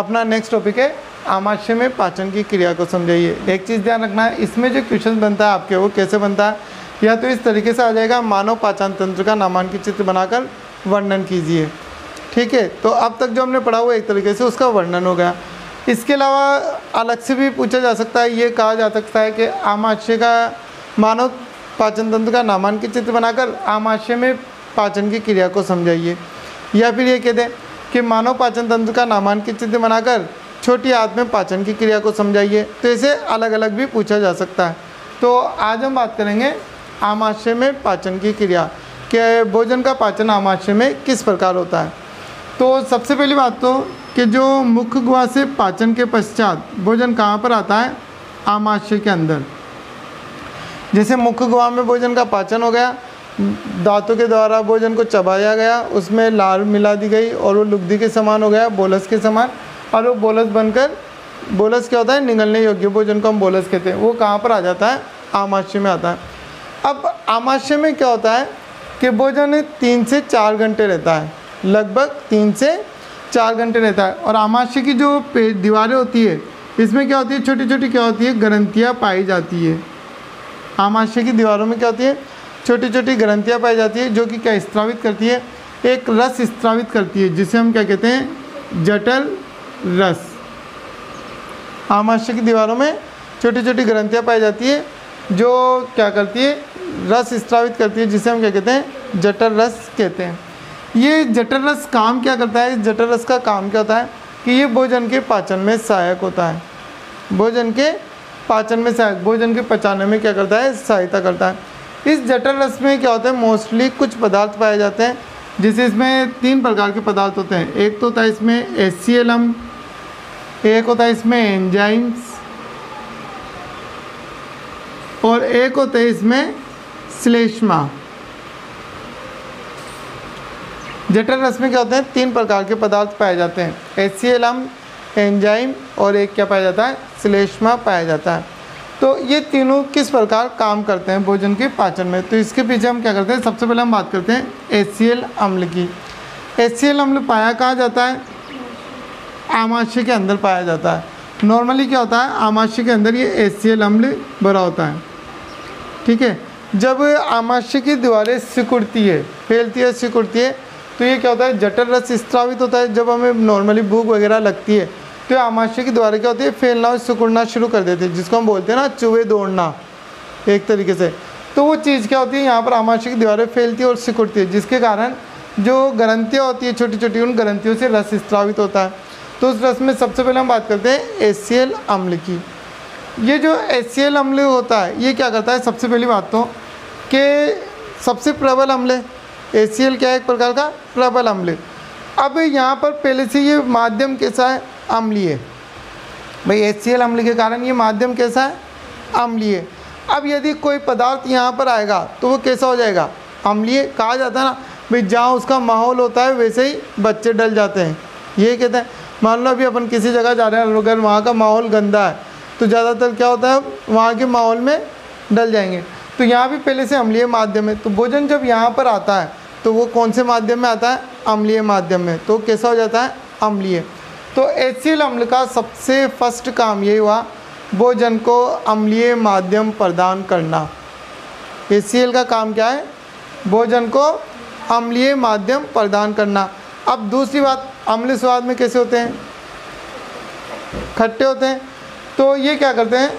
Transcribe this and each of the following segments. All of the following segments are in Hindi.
अपना नेक्स्ट टॉपिक है आमाशय में पाचन की क्रिया को समझाइए। एक चीज़ ध्यान रखना है, इसमें जो क्वेश्चन बनता है आपके वो कैसे बनता है, या तो इस तरीके से आ जाएगा, मानव पाचन तंत्र का नामांकित चित्र बनाकर वर्णन कीजिए। ठीक है, तो अब तक जो हमने पढ़ा वो एक तरीके से उसका वर्णन हो गया। इसके अलावा अलग से भी पूछा जा सकता है, ये कहा जा सकता है कि आमाशय का मानव पाचन तंत्र का नामांकित चित्र बनाकर आमाशय में पाचन की क्रिया को समझाइए, या फिर ये कह दें कि मानव पाचन तंत्र का नामांकित चित्र बनाकर छोटी आंत में पाचन की क्रिया को समझाइए। तो इसे अलग अलग भी पूछा जा सकता है। तो आज हम बात करेंगे आमाशय में पाचन की क्रिया, कि भोजन का पाचन आमाशय में किस प्रकार होता है। तो सबसे पहली बात तो कि जो मुख्य गुहा से पाचन के पश्चात भोजन कहाँ पर आता है, आमाशय के अंदर। जैसे मुख्य गुहा में भोजन का पाचन हो गया, दांतों के द्वारा भोजन को चबाया गया, उसमें लार मिला दी गई और वो लुगदी के समान हो गया, बोलस के समान, और वो बोलस बनकर, बोलस क्या होता है, निगलने योग्य भोजन को हम बोलस कहते हैं, वो कहाँ पर आ जाता है, आमाशय में आता है। अब आमाशय में क्या होता है कि भोजन 3 से 4 घंटे रहता है, लगभग 3 से 4 घंटे रहता है। और आमाशय की जो दीवारें होती है, इसमें क्या होती है, छोटी छोटी क्या होती है, ग्रंथियाँ पाई जाती है। आमाशय की दीवारों में क्या होती है, छोटी छोटी ग्रंथियाँ पाई जाती है, जो कि क्या स्त्रावित करती है, एक रस स्त्रावित करती है, जिसे हम क्या कहते हैं, जठर रस। आमाशय की दीवारों में छोटी छोटी ग्रंथियाँ पाई जाती है, जो क्या करती है, रस स्त्रावित करती है, जिसे हम क्या कहते हैं, जठर रस कहते हैं। ये जठर रस काम क्या करता है, जठर रस का काम क्या होता है कि ये भोजन के पाचन में सहायक होता है, भोजन के पाचन में सहायक, भोजन के पचाने में क्या करता है, सहायता करता है। इस जठर रस में क्या होता है, मोस्टली कुछ पदार्थ पाए जाते हैं, जैसे इसमें 3 प्रकार के पदार्थ होते हैं। एक तो होता है इसमें HCl अम्ल, एक होता है इसमें एंजाइम्स, और एक होता है इसमें श्लेष्मा। जठर रस में क्या होते हैं, 3 प्रकार के पदार्थ पाए जाते हैं, HCl अम्ल, एंजाइम, और एक क्या पाया जाता है, श्लेष्मा पाया जाता है। तो ये तीनों किस प्रकार काम करते हैं भोजन के पाचन में, तो इसके पीछे हम क्या करते हैं, सबसे पहले हम बात करते हैं HCl अम्ल की। HCl अम्ल पाया कहाँ जाता है, आमाशय के अंदर पाया जाता है। नॉर्मली क्या होता है, आमाशय के अंदर ये HCl अम्ल भरा होता है। ठीक है, जब आमाशय की दीवारें सिकुड़ती है, फैलती है, सिकुड़ती है, तो ये क्या होता है, जठर रस स्त्रावित होता है। जब हमें नॉर्मली भूख वगैरह लगती है, तो आमाशय की दीवारें क्या होती है, फैलना और सिकुड़ना शुरू कर देती है, जिसको हम बोलते हैं ना चूहे दौड़ना एक तरीके से। तो वो चीज़ क्या होती है, यहाँ पर आमाशय की दीवारें फैलती है और सिकुड़ती है, जिसके कारण जो ग्रंथियाँ होती है छोटी छोटी, उन ग्रंथियों से रस स्त्रावित होता है। तो उस रस में सबसे पहले हम बात करते हैं HCl अम्ल की। ये जो HCl अम्ल होता है, ये क्या करता है, सबसे पहली बात तो कि सबसे प्रबल अम्ल है। HCl क्या है, एक प्रकार का प्रबल अम्ल। अब यहाँ पर पहले से ये माध्यम कैसा है, अम्लीय। भाई HCl अम्ल के कारण ये माध्यम कैसा है, अम्लीय। अब यदि कोई पदार्थ यहाँ पर आएगा तो वो कैसा हो जाएगा, अम्लीय। कहा जाता है ना भाई, जहाँ उसका माहौल होता है वैसे ही बच्चे डल जाते हैं, ये कहते हैं। मान लो अभी अपन किसी जगह जा रहे हैं, अगर वहाँ का माहौल गंदा है तो ज़्यादातर क्या होता है, वहाँ के माहौल में डल जाएंगे। तो यहाँ भी पहले से अम्लीय माध्यम है, तो भोजन जब यहाँ पर आता है तो वो कौन से माध्यम में आता है, अम्लीय माध्यम में, तो कैसा हो जाता है, अम्लीय। तो HCl अम्ल का सबसे फर्स्ट काम यही हुआ, भोजन को अम्लीय माध्यम प्रदान करना। HCl का काम क्या है, भोजन को अम्लीय माध्यम प्रदान करना। अब दूसरी बात, अम्ल स्वाद में कैसे होते हैं, खट्टे होते हैं। तो ये क्या करते हैं,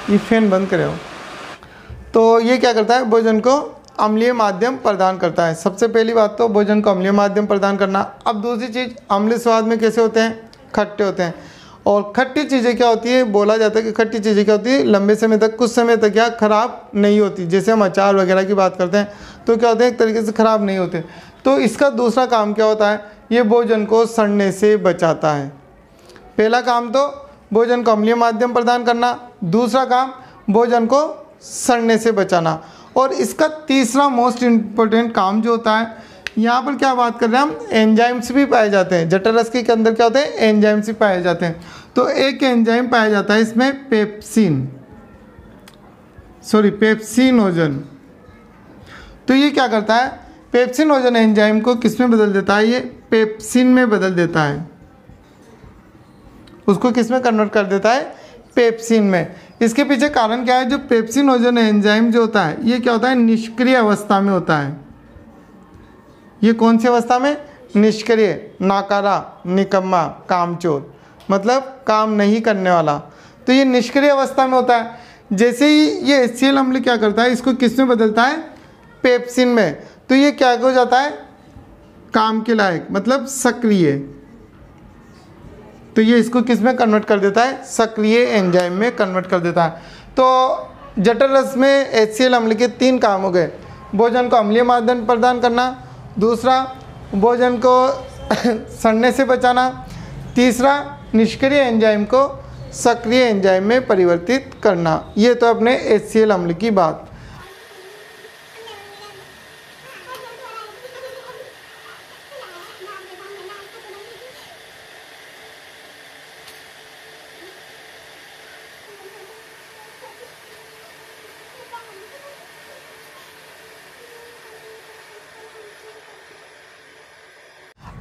ये फैन बंद करे हो, तो ये क्या करता है, भोजन को अम्लीय माध्यम प्रदान करता है। सबसे पहली बात तो भोजन को अम्लीय माध्यम प्रदान करना। अब दूसरी चीज़, अम्ल स्वाद में कैसे होते हैं, खट्टे होते हैं। और खट्टी चीज़ें क्या होती है, बोला जाता है कि खट्टी चीज़ें क्या होती है, लंबे समय तक, कुछ समय तक क्या खराब नहीं होती। जैसे हम अचार वगैरह की बात करते हैं तो क्या होते हैं, एक तरीके से ख़राब नहीं होते। तो इसका दूसरा काम क्या होता है, ये भोजन को सड़ने से बचाता है। पहला काम तो भोजन को अम्लीय माध्यम प्रदान करना, दूसरा काम भोजन को सड़ने से बचाना। और इसका तीसरा मोस्ट इम्पोर्टेंट काम जो होता है, यहाँ पर क्या बात कर रहे हैं हम, एंजाइम्स भी पाए जाते हैं। जठर रस के अंदर क्या होते हैं, एंजाइम्स भी पाए जाते हैं। तो एक एंजाइम पाया जाता है इसमें, पेप्सिनोजन। तो ये क्या करता है, पेप्सिनोजन एंजाइम को किस में बदल देता है? ये पेप्सिन में बदल देता है, उसको किस में कन्वर्ट कर देता है? पेप्सिन में। इसके पीछे कारण क्या है? जो पेप्सिनोजन एंजाइम जो होता है ये क्या होता है? निष्क्रिय अवस्था में होता है। ये कौन सी अवस्था में? निष्क्रिय, नाकारा, निकम्मा, कामचोर, मतलब काम नहीं करने वाला। तो ये निष्क्रिय अवस्था में होता है। जैसे ही ये HCl अम्ल क्या करता है, इसको किस में बदलता है? पेप्सिन में। तो ये क्या हो जाता है? काम के लायक, मतलब सक्रिय। तो ये इसको किस में कन्वर्ट कर देता है? सक्रिय एंजाइम में कन्वर्ट कर देता है। तो जठर रस में HCl अम्ल के 3 काम हो गए। भोजन को अम्लीय मापदंड प्रदान करना, दूसरा भोजन को सड़ने से बचाना, तीसरा निष्क्रिय एंजाइम को सक्रिय एंजाइम में परिवर्तित करना। ये तो अपने HCl अम्ल की बात।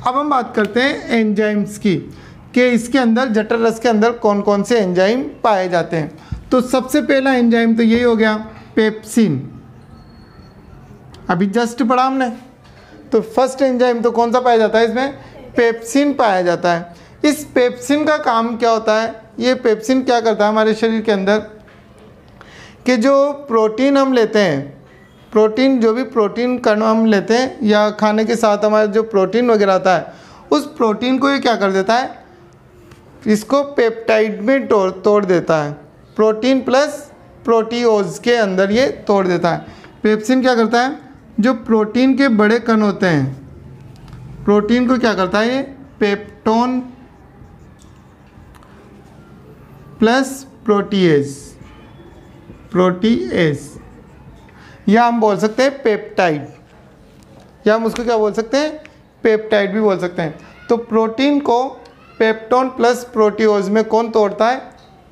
अब हम बात करते हैं एंजाइम्स की, कि इसके अंदर जठर रस के अंदर कौन कौन से एंजाइम पाए जाते हैं। तो सबसे पहला एंजाइम तो यही हो गया, पेप्सिन। अभी जस्ट पढ़ा हमने। तो फर्स्ट एंजाइम तो कौन सा पाया जाता है इसमें? पेप्सिन पाया जाता है। इस पेप्सिन का काम क्या होता है? ये पेप्सिन क्या करता है हमारे शरीर के अंदर, कि जो प्रोटीन हम लेते हैं, प्रोटीन जो भी प्रोटीन कण हम लेते हैं या खाने के साथ हमारा जो प्रोटीन वगैरह आता है, उस प्रोटीन को ये क्या कर देता है? इसको पेप्टाइड में तोड़ देता है। प्रोटीन प्लस प्रोटीओज के अंदर ये तोड़ देता है। पेप्सिन क्या करता है? जो प्रोटीन के बड़े कण होते हैं, प्रोटीन को क्या करता है? ये पेप्टोन प्लस प्रोटीएज, या हम बोल सकते हैं पेप्टाइड, या हम उसको क्या बोल सकते हैं? पेप्टाइड भी बोल सकते हैं। तो प्रोटीन को पेप्टोन प्लस प्रोटीओज में कौन तोड़ता है?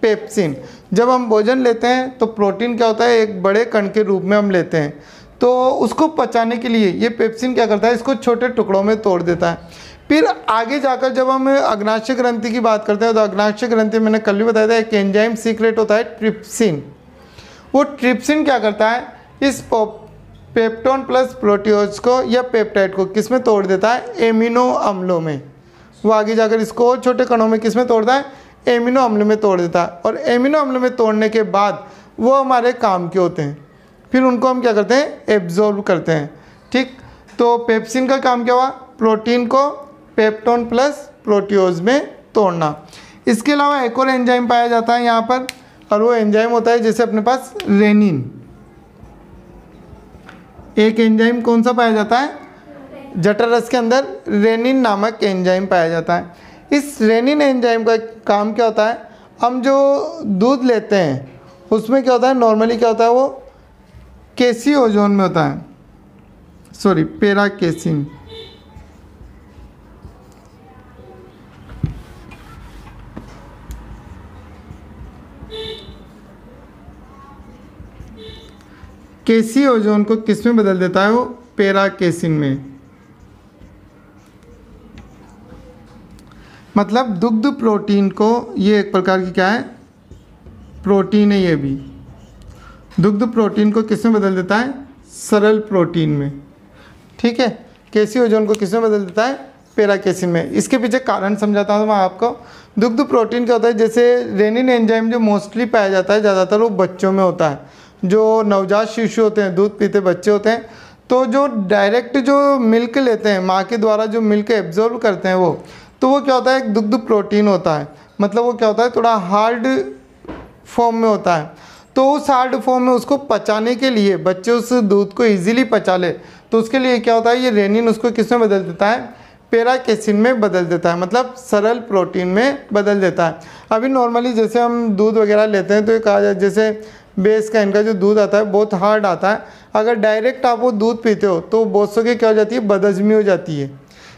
पेप्सिन। जब हम भोजन लेते हैं तो प्रोटीन क्या होता है? एक बड़े कण के रूप में हम लेते हैं, तो उसको पचाने के लिए ये पेप्सिन क्या करता है? इसको छोटे टुकड़ों में तोड़ देता है। फिर आगे जाकर जब हम अग्नाशय ग्रंथि की बात करते हैं, तो अग्नाशय ग्रंथि मैंने कल भी बताया था, एक एंजाइम सीक्रेट होता है ट्रिप्सिन। वो ट्रिप्सिन क्या करता है? इस पेप्टोन प्लस प्रोटीओज को या पेप्टाइड को किस में तोड़ देता है? एमिनो अम्लों में। वो आगे जाकर इसको छोटे कणों में किस में तोड़ता है? एमिनो अम्ल में तोड़ देता है। और एमिनो अम्ल में तोड़ने के बाद वो हमारे काम के होते हैं, फिर उनको हम क्या करते हैं? एब्जॉर्ब करते हैं। ठीक, तो पेप्सिन का काम क्या हुआ? प्रोटीन को पेप्टोन प्लस प्रोटीओज में तोड़ना। इसके अलावा एक और एंजाइम पाया जाता है यहाँ पर, और वो एंजाइम होता है जैसे अपने पास रेनिन। एक एंजाइम कौन सा पाया जाता है? जठर रस के अंदर रेनिन नामक एंजाइम पाया जाता है। इस रेनिन एंजाइम का काम क्या होता है? हम जो दूध लेते हैं उसमें क्या होता है? नॉर्मली क्या होता है? वो केसी ओजोन में होता है, सॉरी पेरा केसिन। केसी ओजोन को किस में बदल देता है? वो पेरा केसिन में। मतलब दुग्ध प्रोटीन को, ये एक प्रकार की क्या है? प्रोटीन है ये भी। दुग्ध प्रोटीन को किस में बदल देता है? सरल प्रोटीन में। ठीक है, केसी ओजोन को किस में बदल देता है? पेरा केसिन में। इसके पीछे कारण समझाता हूँ मैं आपको। दुग्ध प्रोटीन क्या होता है? जैसे रेनिन एंजाइम जो मोस्टली पाया जाता है, ज़्यादातर वो बच्चों में होता है। जो नवजात शिशु होते हैं, दूध पीते बच्चे होते हैं, तो जो डायरेक्ट जो मिल्क लेते हैं, माँ के द्वारा जो मिल्क एब्जॉर्ब करते हैं वो क्या होता है? एक दुग्ध प्रोटीन होता है। मतलब वो क्या होता है? थोड़ा हार्ड फॉर्म में होता है। तो उस हार्ड फॉर्म में उसको पचाने के लिए, बच्चे उस दूध को इजीली पचा ले, तो उसके लिए क्या होता है? ये रेनिन उसको किस में बदल देता है? पेरा केसिन में बदल देता है, मतलब सरल प्रोटीन में बदल देता है। अभी नॉर्मली जैसे हम दूध वगैरह लेते हैं तो ये कहा जाए, जैसे बेस का इनका जो दूध आता है बहुत हार्ड आता है। अगर डायरेक्ट आप वो दूध पीते हो तो बहुत सौ की क्या हो जाती है? बदहजमी हो जाती है।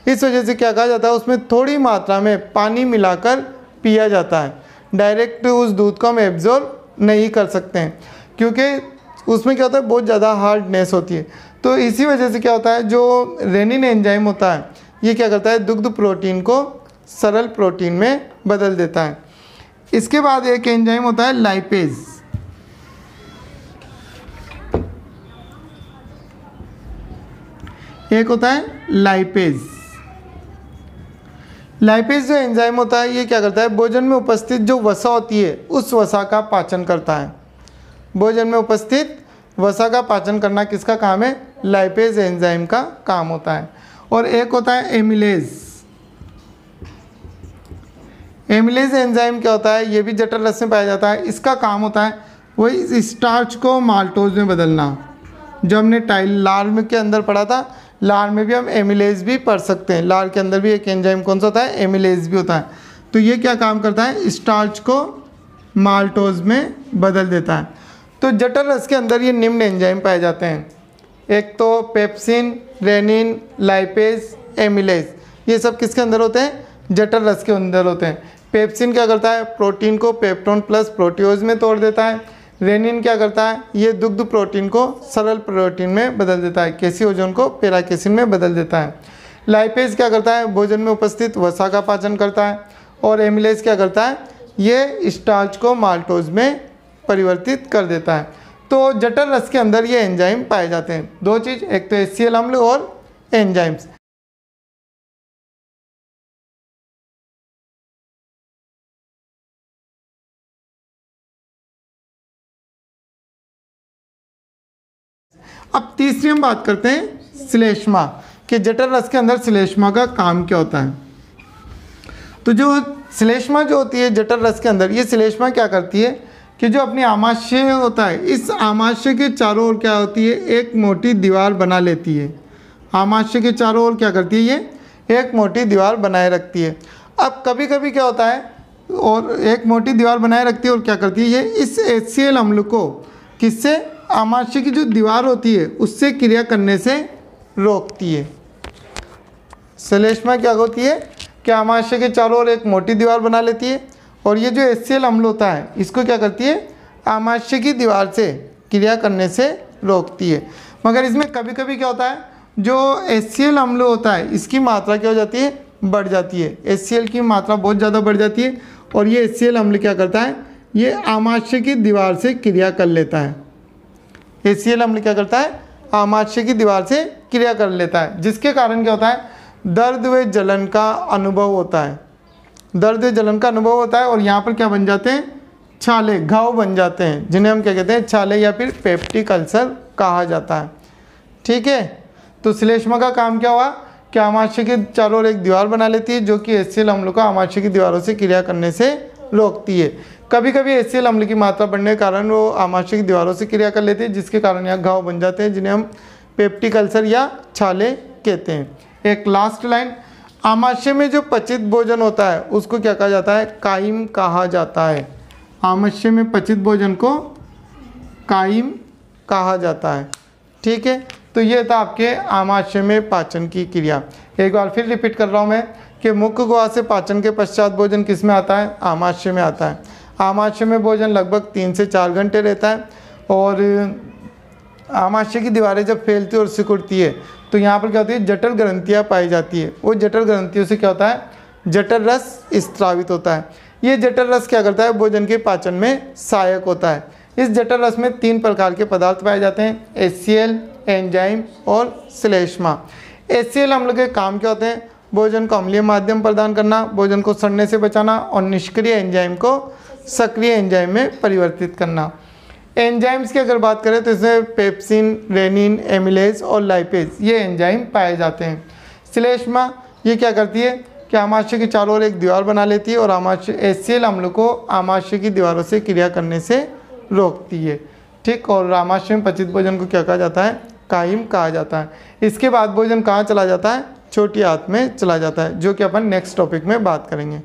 इस वजह से क्या कहा जाता है? उसमें थोड़ी मात्रा में पानी मिलाकर पिया जाता है। डायरेक्ट उस दूध को हम एब्जॉर्ब नहीं कर सकते हैं, क्योंकि उसमें क्या होता है? बहुत ज़्यादा हार्डनेस होती है। तो इसी वजह से क्या होता है, जो रेनिन एंजाइम होता है ये क्या करता है, दुग्ध प्रोटीन को सरल प्रोटीन में बदल देता है। इसके बाद एक एंजाइम होता है लाइपेज। एक होता है लाइपेज। लाइपेज जो एंजाइम होता है ये क्या करता है, भोजन में उपस्थित जो वसा होती है उस वसा का पाचन करता है। भोजन में उपस्थित वसा का पाचन करना किसका काम है, लाइपेज एंजाइम का काम होता है। और एक होता है एमिलेज। एमिलेज एंजाइम क्या होता है, ये भी जठर रस में पाया जाता है। इसका काम होता है वही स्टार्च को माल्टोज में बदलना। जो हमने लार के अंदर पढ़ा था, लार में भी हम एमिलेज भी पढ़ सकते हैं। लार के अंदर भी एक एंजाइम कौन सा होता है, एमिलेज भी होता है। तो ये क्या काम करता है, स्टार्च को माल्टोज में बदल देता है। तो जठर रस के अंदर ये निम्न एंजाइम पाए जाते हैं। एक तो पेप्सिन, रेनिन, लाइपेज, एमिलेज, ये सब किसके अंदर होते हैं, जठर रस के अंदर होते हैं। पेप्सिन क्या करता है, प्रोटीन को पेप्टोन प्लस प्रोटियोज में तोड़ देता है। रेनिन क्या करता है, ये दुग्ध प्रोटीन को सरल प्रोटीन में बदल देता है, कैसियोजोन को पेराकेसिन में बदल देता है। लाइपेज क्या करता है, भोजन में उपस्थित वसा का पाचन करता है। और एमिलेज क्या करता है, ये स्टार्च को माल्टोज में परिवर्तित कर देता है। तो जठर रस के अंदर ये एंजाइम पाए जाते हैं। दो चीज़, एक तो HCl अम्ल और एंजाइम्स। अब तीसरी हम बात करते हैं श्लेष्मा, कि जठर रस के अंदर श्लेष्मा का काम क्या होता है। तो जो श्लेष्मा जो होती है जठर रस के अंदर, ये श्लेष्मा क्या करती है कि जो अपनी आमाशय होता है, इस आमाशय के चारों ओर क्या होती है, एक मोटी दीवार बना लेती है। आमाशय के चारों ओर क्या करती है, ये एक मोटी दीवार बनाए रखती है। अब कभी कभी क्या होता है, और एक मोटी दीवार बनाए रखती है और क्या करती है, ये इस HCl अम्ल को किससे, आमाशय की जो दीवार होती है उससे क्रिया करने से रोकती है। श्लेष्मा क्या होती है कि आमाशय के चारों ओर एक मोटी दीवार बना लेती है, और ये जो HCl अम्ल होता है इसको क्या करती है, आमाशय की दीवार से क्रिया करने से रोकती है। मगर इसमें कभी कभी क्या होता है, जो HCl अम्ल होता है इसकी मात्रा क्या हो जाती है, बढ़ जाती है। HCl की मात्रा बहुत ज़्यादा बढ़ जाती है, और ये HCl अम्ल क्या करता है, ये आमाशय की दीवार से क्रिया कर लेता है। HCl अम्ल क्या करता है, आमाशय की दीवार से क्रिया कर लेता है, जिसके कारण क्या होता है, दर्द व जलन का अनुभव होता है। दर्द व जलन का अनुभव होता है, और यहाँ पर क्या बन जाते हैं, छाले, घाव बन जाते हैं, जिन्हें हम क्या कहते हैं, छाले या फिर पेप्टिक अल्सर कहा जाता है। ठीक है। तो श्लेष्मा का काम क्या हुआ कि आमाशय के चारों ओर एक दीवार बना लेती है, जो कि HCl अम्ल को आमाशय की दीवारों से क्रिया करने से रोकती है। कभी कभी HCl अम्ल की मात्रा बढ़ने के कारण वो आमाशय की दीवारों से क्रिया कर लेती है, जिसके कारण यहाँ घाव बन जाते हैं, जिन्हें हम पेप्टिक अल्सर या छाले कहते हैं। एक लास्ट लाइन, आमाशय में जो पचित भोजन होता है उसको क्या कहा जाता है, कायिम कहा जाता है। आमाशय में पचित भोजन को कायिम कहा जाता है। ठीक है। तो ये था आपके आमाशय में पाचन की क्रिया। एक बार फिर रिपीट कर रहा हूँ मैं कि मुख्य गुहा से पाचन के पश्चात भोजन किस में आता है, आमाशय में आता है। आमाशय में भोजन लगभग 3 से 4 घंटे रहता है, और आमाशय की दीवारें जब फैलती और सिकुड़ती है तो यहाँ पर क्या होती है, जठर ग्रंथियाँ पाई जाती है। वो जठर ग्रंथियों से क्या होता है, जठर रस स्त्रावित होता है। ये जठर रस क्या करता है, भोजन के पाचन में सहायक होता है। इस जठर रस में 3 प्रकार के पदार्थ पाए जाते हैं, HCl, एंजाइम और श्लेष्मा। HCl अम्ल के काम क्या होते हैं, भोजन को अम्लीय माध्यम प्रदान करना, भोजन को सड़ने से बचाना, और निष्क्रिय एंजाइम को सक्रिय एंजाइम में परिवर्तित करना। एंजाइम्स की अगर बात करें तो इसमें पेप्सिन, रेनिन, एमिलेज और लाइपेज ये एंजाइम पाए जाते हैं। श्लेष्मा ये क्या करती है कि आमाशय के चारों ओर एक दीवार बना लेती है, और आमाशय HCl अम्ल को आमाशय की दीवारों से क्रिया करने से रोकती है। ठीक। और आमाशय में पचित भोजन को क्या कहा जाता है, कायिम कहा जाता है। इसके बाद भोजन कहाँ चला जाता है, छोटी आंत में चला जाता है, जो कि अपन नेक्स्ट टॉपिक में बात करेंगे।